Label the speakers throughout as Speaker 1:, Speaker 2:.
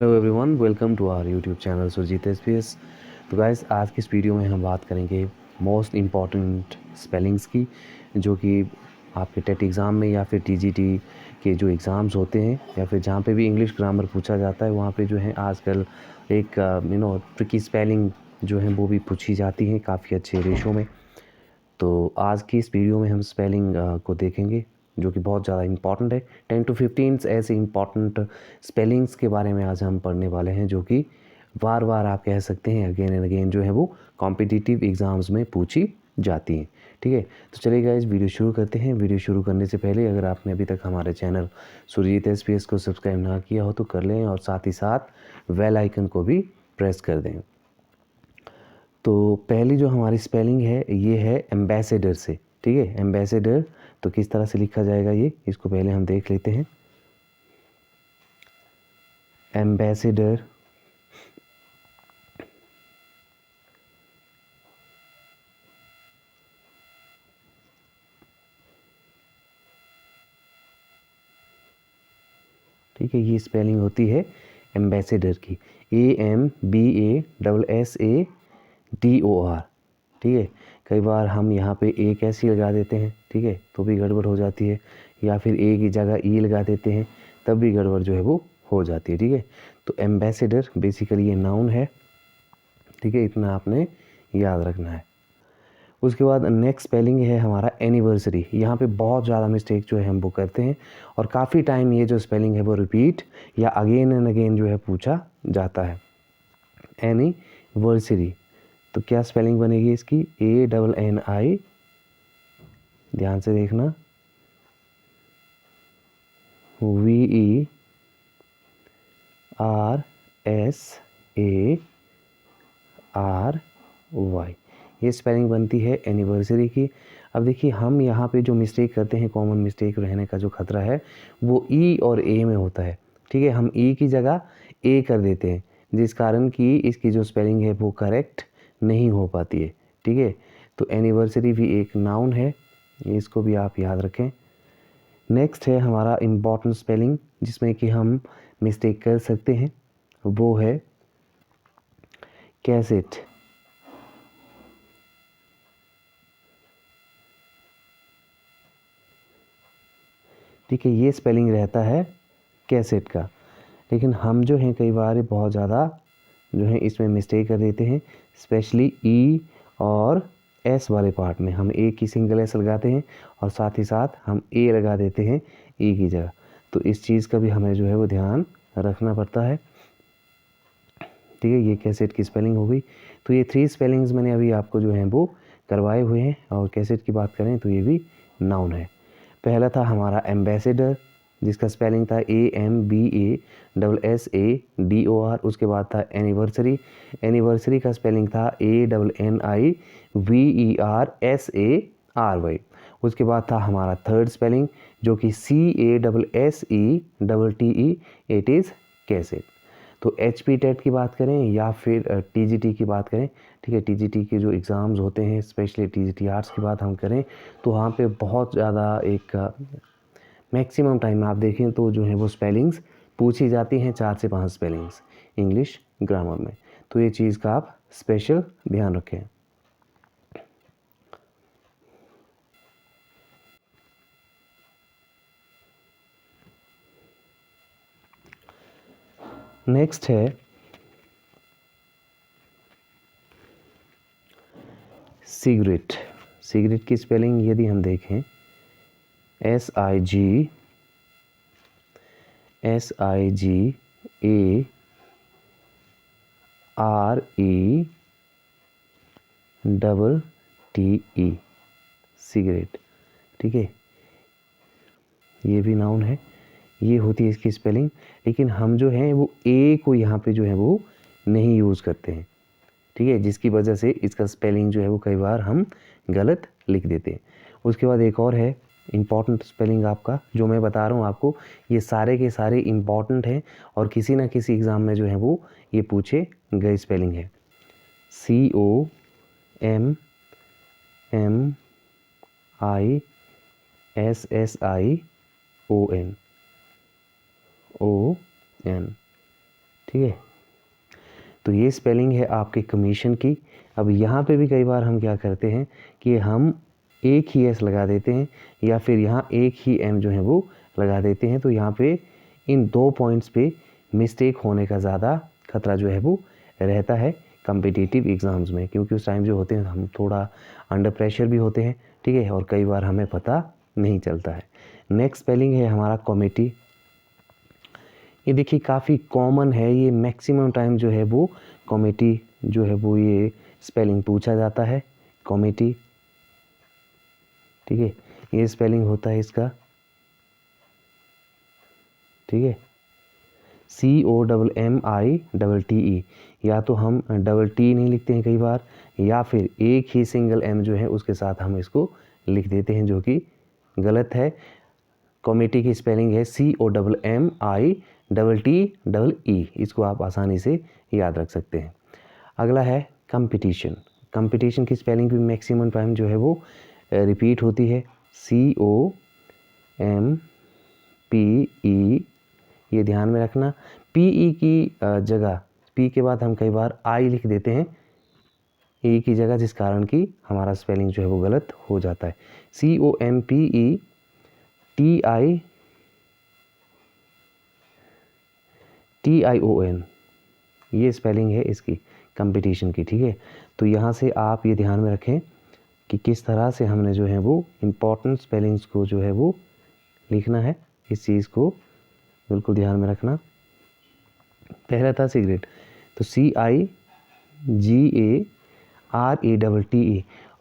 Speaker 1: Hello everyone, welcome to our YouTube channel Surjeet SPS. तो guys, आज की इस वीडियो में हम बात करेंगे मोस्ट इम्पॉर्टेंट स्पेलिंग्स की, जो कि आपके टेट एग्ज़ाम में या फिर टीजीटी के जो एग्ज़ाम्स होते हैं या फिर जहाँ पे भी इंग्लिश ग्रामर पूछा जाता है वहाँ पे जो है आजकल एक ट्रिकी स्पेलिंग जो है वो भी पूछी जाती है काफ़ी अच्छे रेशो में। तो आज की इस वीडियो में हम स्पेलिंग को देखेंगे, जो कि बहुत ज़्यादा इम्पॉर्टेंट है। 10 to 15 ऐसे इम्पॉर्टेंट स्पेलिंग्स के बारे में आज हम पढ़ने वाले हैं, जो कि बार बार आप कह सकते हैं अगेन एंड अगेन जो है वो कॉम्पिटिटिव एग्ज़ाम्स में पूछी जाती हैं। ठीक है, तो चलिए गाइस, वीडियो शुरू करते हैं। वीडियो शुरू करने से पहले अगर आपने अभी तक हमारे चैनल सुरजीत एसपीएस को सब्सक्राइब ना किया हो तो कर लें, और साथ ही साथ बेल आइकन को भी प्रेस कर दें। तो पहली जो हमारी स्पेलिंग है ये है एम्बेसडर से। ठीक है, एम्बेसडर तो किस तरह से लिखा जाएगा ये, इसको पहले हम देख लेते हैं। एम्बेसडर ठीक है, ये स्पेलिंग होती है एम्बेसडर की, AMBASSADOR। ठीक है, कई बार हम यहाँ पे ए कैसी लगा देते हैं, ठीक है, तो भी गड़बड़ हो जाती है, या फिर ए की जगह ई लगा देते हैं तब भी गड़बड़ जो है वो हो जाती है। ठीक है, तो एम्बेसडर बेसिकली ये नाउन है। ठीक है, इतना आपने याद रखना है। उसके बाद नेक्स्ट स्पेलिंग है हमारा एनिवर्सरी। यहाँ पे बहुत ज़्यादा मिस्टेक जो है हम वो करते हैं, और काफ़ी टाइम ये जो स्पेलिंग है वो रिपीट या अगेन एंड अगेन जो है पूछा जाता है। एनिवर्सरी, तो क्या स्पेलिंग बनेगी इसकी? ANNI, ध्यान से देखना, VERSARY, ये स्पेलिंग बनती है एनिवर्सरी की। अब देखिए, हम यहाँ पे जो मिस्टेक करते हैं, कॉमन मिस्टेक रहने का जो खतरा है वो ई और ए में होता है। ठीक है, हम ई की जगह ए कर देते हैं, जिस कारण कि इसकी जो स्पेलिंग है वो करेक्ट नहीं हो पाती है। ठीक है, तो एनिवर्सरी भी एक नाउन है, इसको भी आप याद रखें। नेक्स्ट है हमारा इम्पॉर्टेंट स्पेलिंग जिसमें कि हम मिस्टेक कर सकते हैं, वो है कैसेट। ठीक है, ये स्पेलिंग रहता है कैसेट का, लेकिन हम जो हैं कई बार बहुत ज़्यादा जो है इसमें मिस्टेक कर देते हैं, स्पेशली ई और एस वाले पार्ट में हम ए की सिंगल एस लगाते हैं और साथ ही साथ हम ए लगा देते हैं ई की जगह। तो इस चीज़ का भी हमें जो है वो ध्यान रखना पड़ता है। ठीक है, ये कैसेट की स्पेलिंग हो गई। तो ये 3 स्पेलिंग्स मैंने अभी आपको जो है वो करवाए हुए हैं, और कैसेट की बात करें तो ये भी नाउन है। पहला था हमारा एम्बेसडर, जिसका स्पेलिंग था AMBASSADOR। उसके बाद था एनिवर्सरी, एनिवर्सरी का स्पेलिंग था ANNIVERSARY। उसके बाद था हमारा थर्ड स्पेलिंग जो कि CASSETTE, इट इज़ कैसेट। तो HP टेट की बात करें या फिर TGT की बात करें, ठीक है, TGT के जो एग्ज़ाम्स होते हैं, स्पेशली TGT आर्ट्स की बात हम करें तो वहाँ पे बहुत ज़्यादा एक मैक्सिमम टाइम आप देखें तो जो है वो स्पेलिंग्स पूछी जाती हैं, 4 से 5 स्पेलिंग्स इंग्लिश ग्रामर में। तो ये चीज़ का आप स्पेशल ध्यान रखें। नेक्स्ट है सिगरेट। सिगरेट की स्पेलिंग यदि हम देखें SIGARETTE, सिगरेट। ठीक है, ये भी नाउन है, ये होती है इसकी स्पेलिंग, लेकिन हम जो है वो ए को यहाँ पे जो है वो नहीं यूज़ करते हैं। ठीक है, जिसकी वजह से इसका स्पेलिंग जो है वो कई बार हम गलत लिख देते हैं। उसके बाद एक और है इम्पॉर्टेंट स्पेलिंग आपका, जो मैं बता रहा हूँ आपको, ये सारे के सारे इम्पॉर्टेंट हैं और किसी ना किसी एग्ज़ाम में जो है वो ये पूछे गए स्पेलिंग है। COMMISSION, ठीक है। तो ये स्पेलिंग है आपके कमीशन की। अब यहाँ पे भी कई बार हम क्या करते हैं कि हम एक ही एस लगा देते हैं या फिर यहाँ एक ही एम जो है वो लगा देते हैं। तो यहाँ पे इन 2 पॉइंट्स पे मिस्टेक होने का ज़्यादा खतरा जो है वो रहता है कॉम्पिटिटिव एग्ज़ाम्स में, क्योंकि उस टाइम जो होते हैं हम थोड़ा अंडर प्रेशर भी होते हैं, ठीक है, और कई बार हमें पता नहीं चलता है। नेक्स्ट स्पेलिंग है हमारा कॉमिटी। ये देखिए काफ़ी कॉमन है, ये मैक्सिमम टाइम जो है वो कॉमिटी जो है वो ये स्पेलिंग पूछा जाता है, कॉमिटी, ठीक है। ये स्पेलिंग होता है इसका, ठीक है, COMMITTE। या तो हम डबल टी नहीं लिखते हैं कई बार, या फिर एक ही सिंगल एम जो है उसके साथ हम इसको लिख देते हैं, जो कि गलत है। कॉमिटी की स्पेलिंग है COMMITTE। इसको आप आसानी से याद रख सकते हैं। अगला है कंपटीशन। कंपटीशन की स्पेलिंग भी मैक्सिमम टाइम जो है वो रिपीट होती है, COMPE। ये ध्यान में रखना, PE की जगह, P के बाद हम कई बार I लिख देते हैं E की जगह, जिस कारण कि हमारा स्पेलिंग जो है वो गलत हो जाता है। COMPETITION, ये स्पेलिंग है इसकी कंपटीशन की, ठीक है। तो यहाँ से आप ये ध्यान में रखें कि किस तरह से हमने जो है वो इम्पॉर्टेंट स्पेलिंग्स को जो है वो लिखना है। इस चीज़ को बिल्कुल ध्यान में रखना। पहला था सिगरेट, तो CIGARETTE,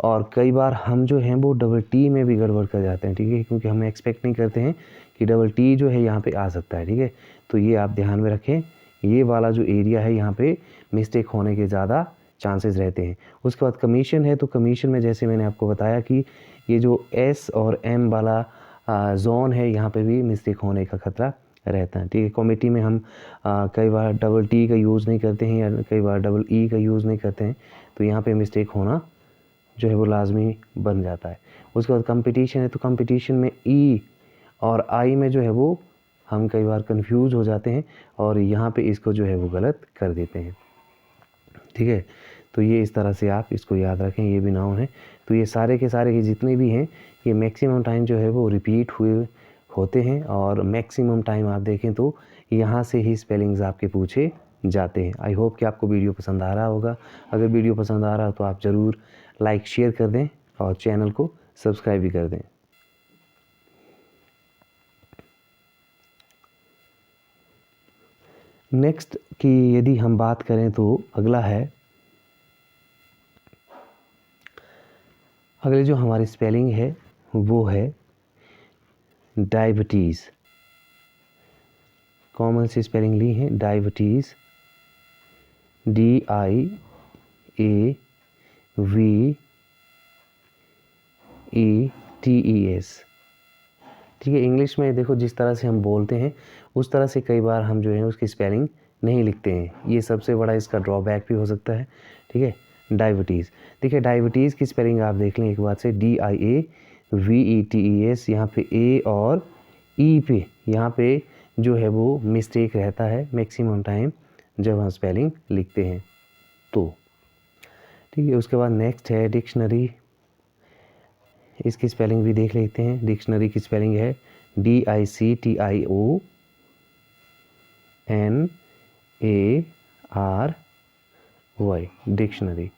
Speaker 1: और कई बार हम जो हैं वो डबल टी में भी गड़बड़ कर जाते हैं, ठीक है, क्योंकि हम एक्सपेक्ट नहीं करते हैं कि डबल टी जो है यहाँ पे आ सकता है, ठीक है। तो ये आप ध्यान में रखें, ये वाला जो एरिया है यहाँ पे मिस्टेक होने के ज़्यादा चांसेस रहते हैं। उसके बाद कमीशन है, तो कमीशन में जैसे मैंने आपको बताया कि ये जो S और M वाला जोन है, यहाँ पे भी मिस्टेक होने का खतरा रहता है, ठीक है। कॉमिटी में हम कई बार डबल टी का यूज़ नहीं करते हैं या कई बार डबल ई का यूज़ नहीं करते हैं, तो यहाँ पे मिस्टेक होना जो है वो लाजमी बन जाता है। उसके बाद कंपटीशन है, तो कंपटीशन में ई और आई में जो है वो हम कई बार कंफ्यूज हो जाते हैं और यहाँ पे इसको जो है वो गलत कर देते हैं, ठीक है। तो ये इस तरह से आप इसको याद रखें, ये भी नाउन है। तो ये सारे के जितने भी हैं ये मैक्सिमम टाइम जो है वो रिपीट हुए होते हैं, और मैक्सिमम टाइम आप देखें तो यहाँ से ही स्पेलिंग्स आपके पूछे जाते हैं। आई होप कि आपको वीडियो पसंद आ रहा होगा। अगर वीडियो पसंद आ रहा हो तो आप ज़रूर लाइक शेयर कर दें और चैनल को सब्सक्राइब भी कर दें। नेक्स्ट की यदि हम बात करें तो अगला है, अगले जो हमारी स्पेलिंग है वो है डायबिटीज़। कॉमन सी स्पेलिंग ली है डायबिटीज़, DIAVETES, ठीक है। इंग्लिश में देखो जिस तरह से हम बोलते हैं उस तरह से कई बार हम जो है उसकी स्पेलिंग नहीं लिखते हैं, ये सबसे बड़ा इसका ड्रॉबैक भी हो सकता है, ठीक है। डायबिटीज़, देखिए डायबिटीज़ की स्पेलिंग आप देख लें एक बार से, DIAVETES। यहाँ पे ए और ई पे यहाँ पे जो है वो मिस्टेक रहता है मैक्सिमम टाइम जब हम स्पेलिंग लिखते हैं तो, ठीक है। उसके बाद नेक्स्ट है डिक्शनरी। इसकी स्पेलिंग भी देख लेते हैं। डिक्शनरी की स्पेलिंग है DICTIONARY, डिक्शनरी,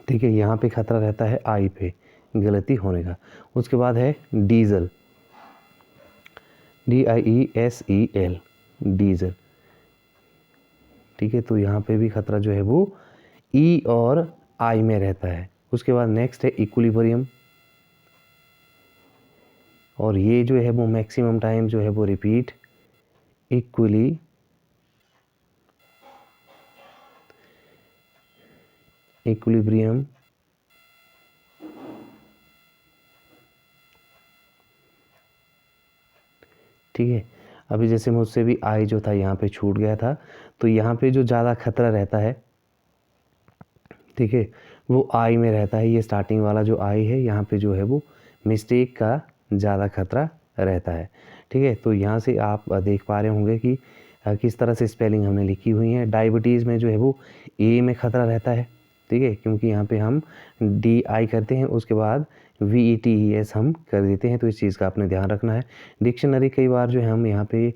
Speaker 1: ठीक है। यहाँ पे खतरा रहता है आई पे गलती होने का। उसके बाद है डीजल, DIESEL, डीजल, ठीक है। तो यहाँ पे भी खतरा जो है वो ई और आई में रहता है। उसके बाद नेक्स्ट है इक्विलिब्रियम, और ये जो है वो मैक्सिमम टाइम जो है वो रिपीट, इक्विलिब्रियम, ठीक है। अभी जैसे मुझसे भी आई जो था यहाँ पे छूट गया था, तो यहाँ पे जो ज़्यादा खतरा रहता है, ठीक है, वो आई में रहता है। ये स्टार्टिंग वाला जो आई है यहाँ पे जो है वो मिस्टेक का ज़्यादा खतरा रहता है, ठीक है। तो यहाँ से आप देख पा रहे होंगे कि किस तरह से स्पेलिंग हमने लिखी हुई है। डायबिटीज़ में जो है वो ए में ख़तरा रहता है, ठीक है, क्योंकि यहाँ पे हम DI करते हैं, उसके बाद VETES हम कर देते हैं, तो इस चीज़ का आपने ध्यान रखना है। डिक्शनरी कई बार जो है हम यहाँ पे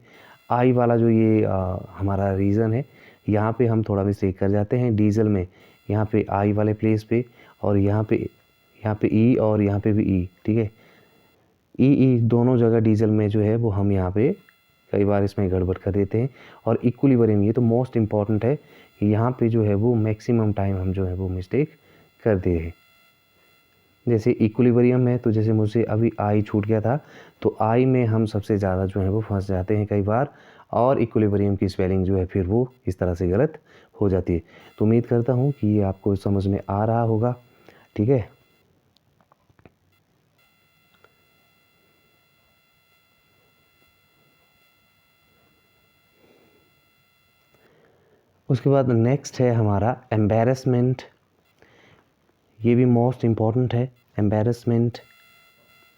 Speaker 1: आई वाला जो ये हमारा रीज़न है, यहाँ पे हम थोड़ा मिस्टेक कर जाते हैं। डीजल में यहाँ पे आई वाले प्लेस पे, और यहाँ पे ई और यहाँ पे भी ई, ठीक है, ई दोनों जगह डीजल में जो है वो हम यहाँ पे कई बार इसमें गड़बड़ कर देते हैं। और इक्विलिब्रियम, ये तो मोस्ट इम्पॉर्टेंट है, यहाँ पे जो है वो मैक्सिमम टाइम हम जो है वो मिस्टेक करते हैं। जैसे इक्विलिब्रियम है, तो जैसे मुझसे अभी आई छूट गया था, तो आई में हम सबसे ज़्यादा जो है वो फंस जाते हैं कई बार, और इक्विलिब्रियम की स्पेलिंग जो है फिर वो इस तरह से गलत हो जाती है। तो उम्मीद करता हूँ कि ये आपको समझ में आ रहा होगा, ठीक है। उसके बाद नेक्स्ट है हमारा एम्बैरेसमेंट। ये भी मोस्ट इम्पॉर्टेंट है, एम्बैरेसमेंट,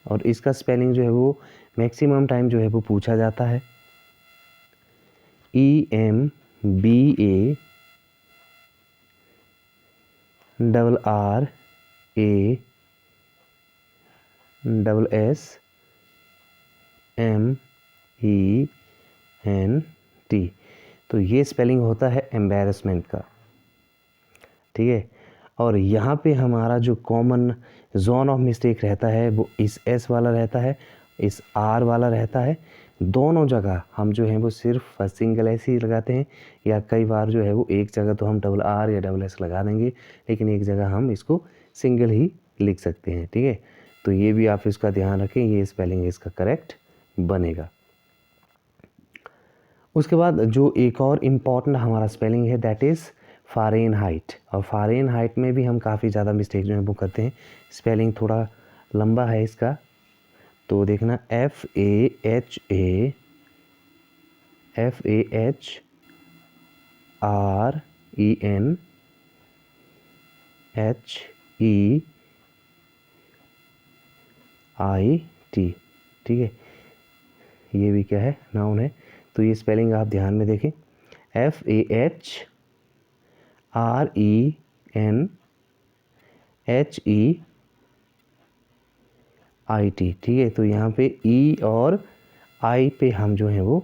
Speaker 1: और इसका स्पेलिंग जो है वो मैक्सिमम टाइम जो है वो पूछा जाता है। EMBARRASSMENT, तो ये स्पेलिंग होता है एम्बैरेसमेंट का, ठीक है। और यहाँ पे हमारा जो कॉमन जोन ऑफ मिस्टेक रहता है वो इस एस वाला रहता है, इस आर वाला रहता है। दोनों जगह हम जो है वो सिर्फ सिंगल एस ही लगाते हैं, या कई बार जो है वो एक जगह तो हम डबल आर या डबल एस लगा देंगे, लेकिन एक जगह हम इसको सिंगल ही लिख सकते हैं, ठीक है। तो ये भी आप इसका ध्यान रखें, ये स्पेलिंग इसका करेक्ट बनेगा। उसके बाद जो एक और इम्पॉर्टेंट हमारा स्पेलिंग है दैट इज़ फ़ारेनहाइट। और फ़ारेनहाइट में भी हम काफ़ी ज़्यादा मिस्टेक जो है वो करते हैं। स्पेलिंग थोड़ा लंबा है इसका, तो देखना FAHRENHEIT, ठीक है। ये भी क्या है, नाउन है, तो ये स्पेलिंग आप ध्यान में देखें, FAHRENHEIT, ठीक है। तो यहाँ पे ई और आई पे हम जो है वो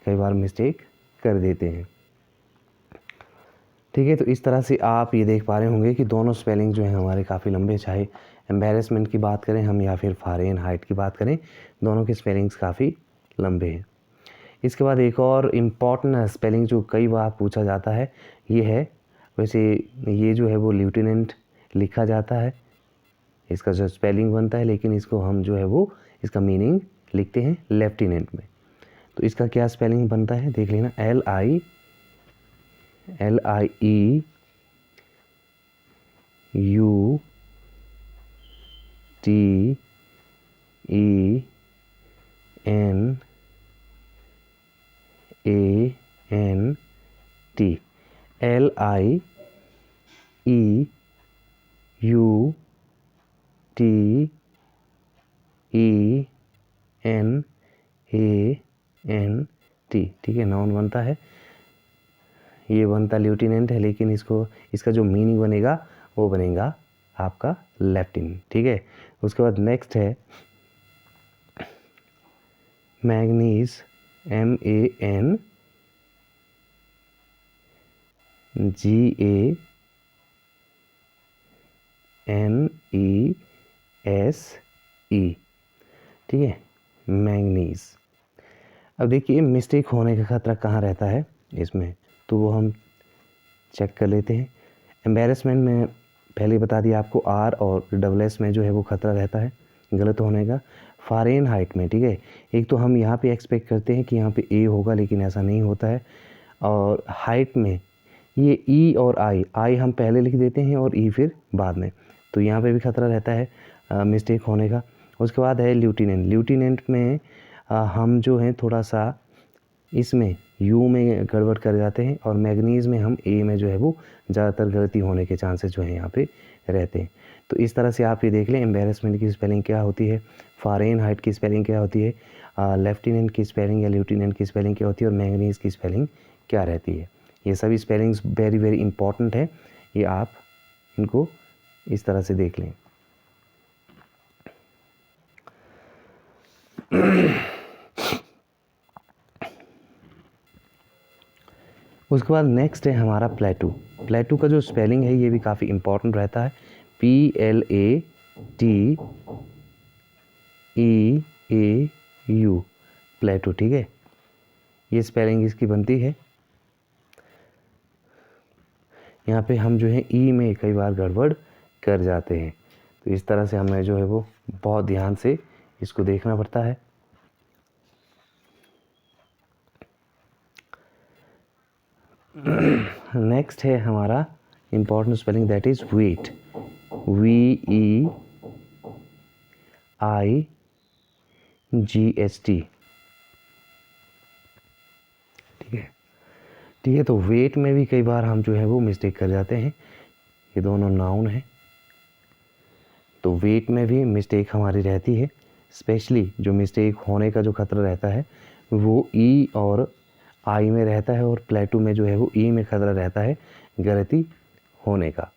Speaker 1: कई बार मिस्टेक कर देते हैं, ठीक है। तो इस तरह से आप ये देख पा रहे होंगे कि दोनों स्पेलिंग जो है हमारे काफ़ी लंबे, चाहे एम्बैरेसमेंट की बात करें हम या फिर फ़ारेनहाइट की बात करें, दोनों के स्पेलिंग्स काफ़ी लंबे हैं। इसके बाद एक और इम्पॉर्टेंट स्पेलिंग जो कई बार पूछा जाता है, ये है, वैसे ये जो है वो लेफ्टिनेंट लिखा जाता है, इसका जो स्पेलिंग बनता है, लेकिन इसको हम जो है वो इसका मीनिंग लिखते हैं लेफ्टिनेंट में। तो इसका क्या स्पेलिंग बनता है देख लेना, LIEUTENANT, ठीक है, नाउन बनता है, ये बनता लेफ्टिनेंट है, लेकिन इसका जो मीनिंग बनेगा वो बनेगा आपका लेफ्टिनेंट, ठीक है। उसके बाद नेक्स्ट है मैग्नीज, MANGANESE, ठीक है, मैंगनीज। अब देखिए मिस्टेक होने का खतरा कहाँ रहता है इसमें, तो वो हम चेक कर लेते हैं। एम्बैरेसमेंट में पहले बता दिया आपको, आर और डबल एस में जो है वो खतरा रहता है गलत होने का। फ़ारेनहाइट में, ठीक है, एक तो हम यहाँ पे एक्सपेक्ट करते हैं कि यहाँ पे ए होगा, लेकिन ऐसा नहीं होता है। और हाइट में ये ई और आई हम पहले लिख देते हैं और ई फिर बाद में, तो यहाँ पे भी खतरा रहता है मिस्टेक होने का। उसके बाद है ल्यूटिनेंट में हम जो है थोड़ा सा इसमें यू में गड़बड़ कर जाते हैं, और मैग्नीज़ में हम ए में जो है वो ज़्यादातर गलती होने के चांसेस जो है यहाँ पे रहते हैं। तो इस तरह से आप ये देख लें एम्बैरेसमेंट की स्पेलिंग क्या होती है, फ़ारेनहाइट की स्पेलिंग क्या होती है, लेफ्टिनेंट की स्पेलिंग या लेफ्टिनेंट की स्पेलिंग क्या होती है और मैंगनीज़ की स्पेलिंग क्या रहती है। ये सभी स्पेलिंग्स वेरी वेरी इंपॉर्टेंट है, ये आप इनको इस तरह से देख लें। उसके बाद नेक्स्ट है हमारा प्लेटू। प्लेटू का जो स्पेलिंग है ये भी काफ़ी इंपॉर्टेंट रहता है, PLATEAU, प्लेटू। ठीक है, ये स्पेलिंग इसकी बनती है। यहाँ पे हम जो है ई में कई बार गड़बड़ कर जाते हैं, तो इस तरह से हमें जो है वो बहुत ध्यान से इसको देखना पड़ता है। नेक्स्ट है हमारा important spelling, that is weight, VEIGHT। ठीक है, तो वेट में भी कई बार हम जो है वो मिस्टेक कर जाते हैं। ये दोनों नाउन है, तो वेट में भी मिस्टेक हमारी रहती है। स्पेशली जो मिस्टेक होने का जो खतरा रहता है वो ई और आई में रहता है, और प्लेटू में जो है वो ई में खतरा रहता है गलती होने का।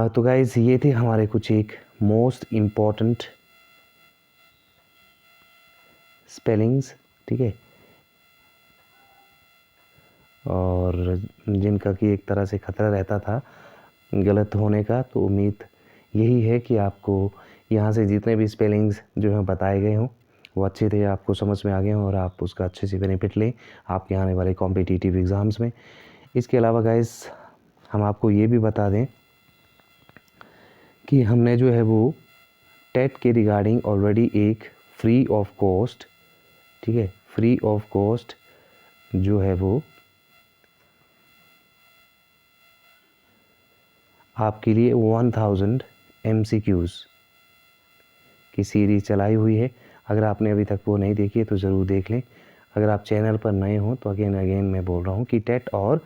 Speaker 1: तो गाइज ये थे हमारे कुछ एक मोस्ट इम्पॉर्टेंट स्पेलिंग्स। ठीक है, और जिनका कि एक तरह से खतरा रहता था गलत होने का। तो उम्मीद यही है कि आपको यहाँ से जितने भी स्पेलिंग्स जो हैं बताए गए हों वो अच्छे थे, आपको समझ में आ गए हों और आप उसका अच्छे से बेनिफिट लें आपके आने वाले कॉम्पिटिटिव एग्ज़ाम्स में। इसके अलावा गाइस हम आपको ये भी बता दें कि हमने जो है वो टेट के रिगार्डिंग ऑलरेडी एक फ्री ऑफ कॉस्ट, ठीक है, फ्री ऑफ कॉस्ट जो है वो आपके लिए 1000 MCQs की सीरीज़ चलाई हुई है। अगर आपने अभी तक वो नहीं देखी है तो ज़रूर देख लें। अगर आप चैनल पर नए हों तो अगेन मैं बोल रहा हूँ कि टेट और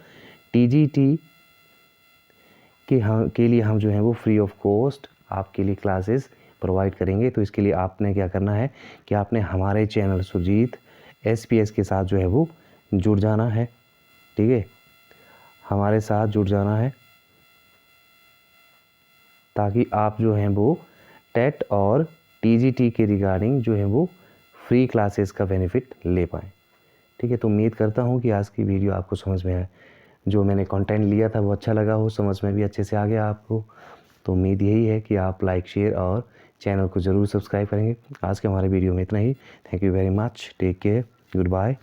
Speaker 1: TGT के लिए हम जो है वो फ्री ऑफ कॉस्ट आपके लिए क्लासेस प्रोवाइड करेंगे। तो इसके लिए आपने क्या करना है कि आपने हमारे चैनल सुरजीत SPS के साथ जो है वो जुड़ जाना है। ठीक है, हमारे साथ जुड़ जाना है ताकि आप जो हैं वो टेट और TGT के रिगार्डिंग जो है वो फ्री क्लासेस का बेनिफिट ले पाएँ। ठीक है, तो उम्मीद करता हूँ कि आज की वीडियो आपको समझ में आए, जो मैंने कंटेंट लिया था वो अच्छा लगा हो, समझ में भी अच्छे से आ गया आपको। तो उम्मीद यही है कि आप लाइक, शेयर और चैनल को ज़रूर सब्सक्राइब करेंगे। आज के हमारे वीडियो में इतना ही। Thank you very much, take care, good bye.